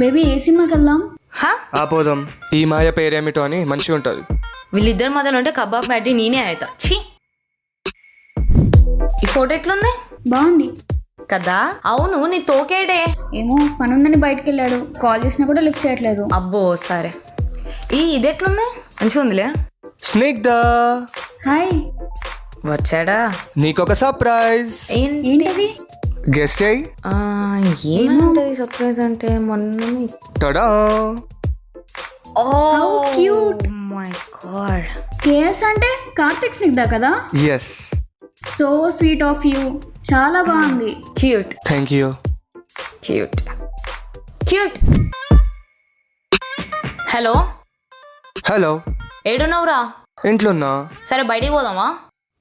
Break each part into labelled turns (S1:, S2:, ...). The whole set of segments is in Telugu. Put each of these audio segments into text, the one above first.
S1: బేబీ ఏ సినిమాకి వెళ్దాం?
S2: ఆపోదాం. ఈ మాయ పేరేమిటో అని మంచిగా ఉంటుంది.
S3: వీళ్ళిద్దరి మధ్యలో ఉంటే కబాబ్ ప్యాటీ నేనే అవుతా. ఛీ, ఈ ఫోటో ఎట్లుంది?
S1: బాగుంది
S3: కదా. అవును, నీ తోకేడే?
S1: ఏమో పనుందని బయటకు వెళ్ళాడు. కాల్ చేసినా కూడా లిఫ్ట్ చేయట్లేదు.
S3: అబ్బో సరే. ఇది ఎట్లుంది? మంచిగా ఉందిలే.
S2: స్నిగ్ధ,
S1: హాయ్.
S3: వచ్చాడా?
S2: నీకొక సర్ప్రైజ్.
S1: ఏంటది?
S2: గెస్ట్ చేయి.
S3: ఏమంటది సర్ప్రైజ్ అంటే? మొన్న
S2: tada.
S1: How cute.
S3: My god.
S1: KS అంటే కార్తిక్ స్నిగ్ధ కదా?
S2: Yes.
S1: So sweet of you. చాలా బాగుంది.
S3: Cute
S2: thank you.
S3: Cute cute. Hello
S2: hello,
S3: ఏడున్నావురా?
S2: ఇంట్లోన్నా.
S3: సరే బయటికి పోదామా?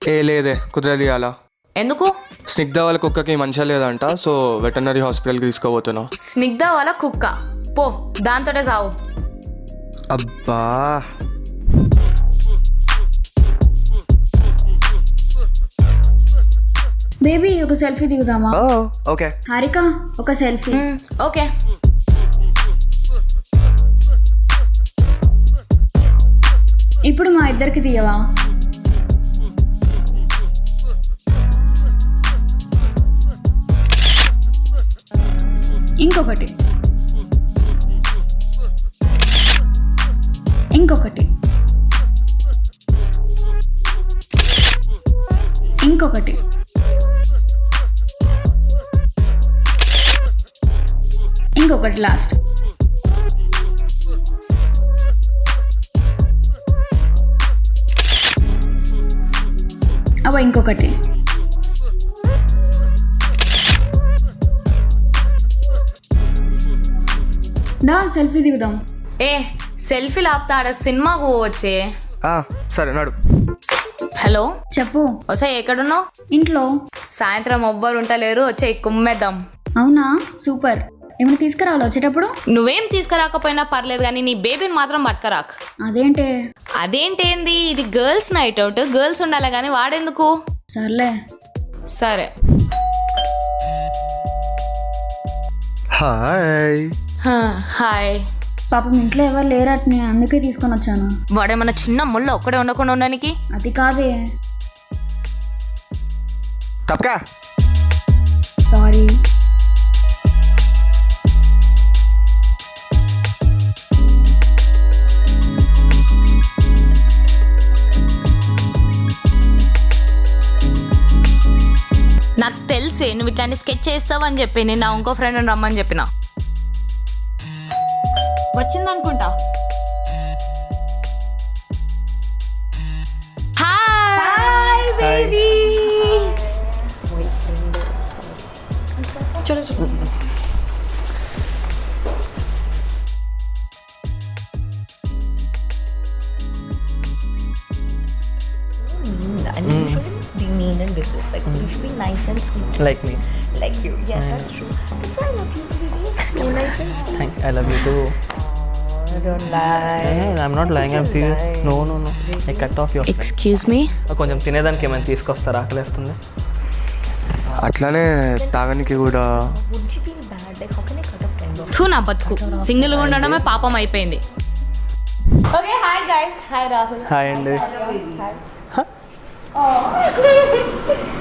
S2: ఏ లేదే, కుదరదు అలా.
S3: ఎందుకు?
S2: స్నిగ్ధ వాళ్ళ కుక్కకి మంచిగా లేదంట, సో వెటర్నరీ హాస్పిటల్కి తీసుకోబోతున్నా.
S3: స్నిగ్ధ వాళ్ళ కుక్క? పో, దాంతోటే సావు.
S2: అబ్బా,
S1: బేబీ ఒక సెల్ఫీ దిగుదామా?
S2: ఓకే.
S1: హారిక ఒక సెల్ఫీ.
S3: ఓకే.
S1: ఇప్పుడు మా ఇద్దరికి తీయవా? ఇంకొకటి, ఇంకొకటి, ఇంకొకటి. ఇంకొకటి లాస్ట్. అవ ఇంకొకటి. దా సెల్ఫీ దిగుదాం.
S3: ఏ సెల్ఫీలు ఆపుతా, ఆడ సినిమాకు పోవచ్చే.
S2: సరే నడు.
S3: హలో
S1: చెప్పు.
S3: వసే ఎక్కడున్నావు?
S1: ఇంట్లో.
S3: సాయంత్రం ఎవ్వరు ఉంటలేరు, వచ్చే కుమ్మేద్దాం.
S1: అవునా, సూపర్. ఏమైనా తీసుకురావాలి వచ్చేటప్పుడు?
S3: నువ్వేం తీసుకురాకపోయినా పర్లేదు కానీ నీ బేబీని మాత్రం పట్టుకరాకు.
S1: అదేంటే?
S3: అదేంటేంది, ఇది గర్ల్స్ నైట్ అవుట్, గర్ల్స్ ఉండాలి కానీ వాడెందుకు?
S1: సర్లే.
S3: సరే.
S2: హాయ్.
S3: హాయ్.
S1: పాపం ఇంట్లో ఎవరు లేరట్నే, అందుకే తీసుకొని వచ్చాను.
S3: వాడేమన్నా చిన్న ముళ్ళ ఒక్కడే ఉండకుండా ఉండడానికి?
S1: అది కాదే.
S2: తప్పకా.
S1: సారీ.
S3: నాకు తెలిసే నువ్వు ఇట్లాంటి స్కెచ్ చేస్తావు అని చెప్పి నేను నా ఇంకో ఫ్రెండ్ రమ్మని చెప్పిన. వచ్చిందనుకుంటా. Hi baby. చలో చలో.
S4: And you shouldn't be mean and disrespectful. You should be nice and sweet.
S5: Like me.
S4: Like you. Yes, that's true. That's why I love you, baby. So nice and sweet.
S5: Thank you. I love you too.
S4: Oh, don't lie.
S5: No, I'm not lying. I'm serious. No. I cut off your friend.
S3: Excuse me.
S5: కొంచెం తినేదానికి ఏమైనా తీసుకొస్తారా? ఆకలేస్తుంది.
S2: అట్లానే తాగనికి కూడా.
S4: Would you feel bad? Like, how can I cut a friend off?
S3: తూ నా బతుకు, సింగిల్గా ఉండడమే పాపం అయిపోయింది. Okay, hi guys. Hi Rahul.
S5: Hi అండి.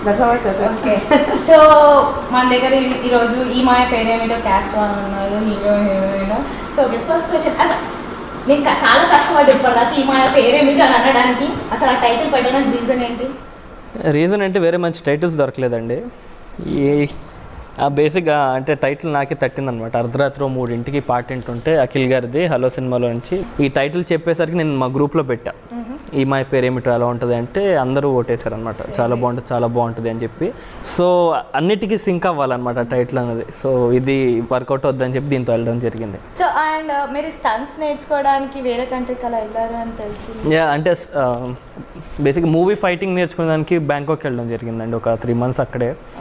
S4: That's how I said it. Okay.
S6: So మన దగ్గర ఈరోజు ఈ మాయ పేరేమిటో క్యాస్ట్ వాళ్ళు ఉన్నారు, hero heroine. So okay, first question. అసలు నేను చాలా కష్టపడి ఇప్పటిదాకా ఈ మాయ పేరేమిటో అని అనడానికి అసలు ఆ టైటిల్ పెట్టడానికి రీజన్ ఏంటి?
S5: రీజన్ అంటే వేరే మంచి టైటిల్స్ దొరకలేదండి. బేసిక్గా అంటే టైటిల్ నాకే తట్టిందనమాట. అర్ధరాత్రి 3 పాట వింటుంటే అఖిల్ గారిది హలో సినిమాలో నుంచి ఈ టైటిల్ చెప్పేసరికి నేను మా గ్రూప్లో పెట్టా, ఈ మా పేరేమిటో ఎలా ఉంటుంది అంటే అందరూ ఓటేశారనమాట. చాలా బాగుంటుంది అని చెప్పి. సో అన్నిటికీ సింక్ అవ్వాలన్నమాట టైటిల్ అనేది. సో ఇది వర్కౌట్ అవుద్దని చెప్పి దీంతో వెళ్ళడం జరిగింది.
S6: సో అండ్ మీరు స్టన్స్ నేర్చుకోవడానికి వేరే కంట్రీకి అలా వెళ్ళారు అని తెలిసి.
S5: అంటే బేసిక్ మూవీ ఫైటింగ్ నేర్చుకోవడానికి బ్యాంకాక్ వెళ్ళడం జరిగిందండి. ఒక 3 months అక్కడే.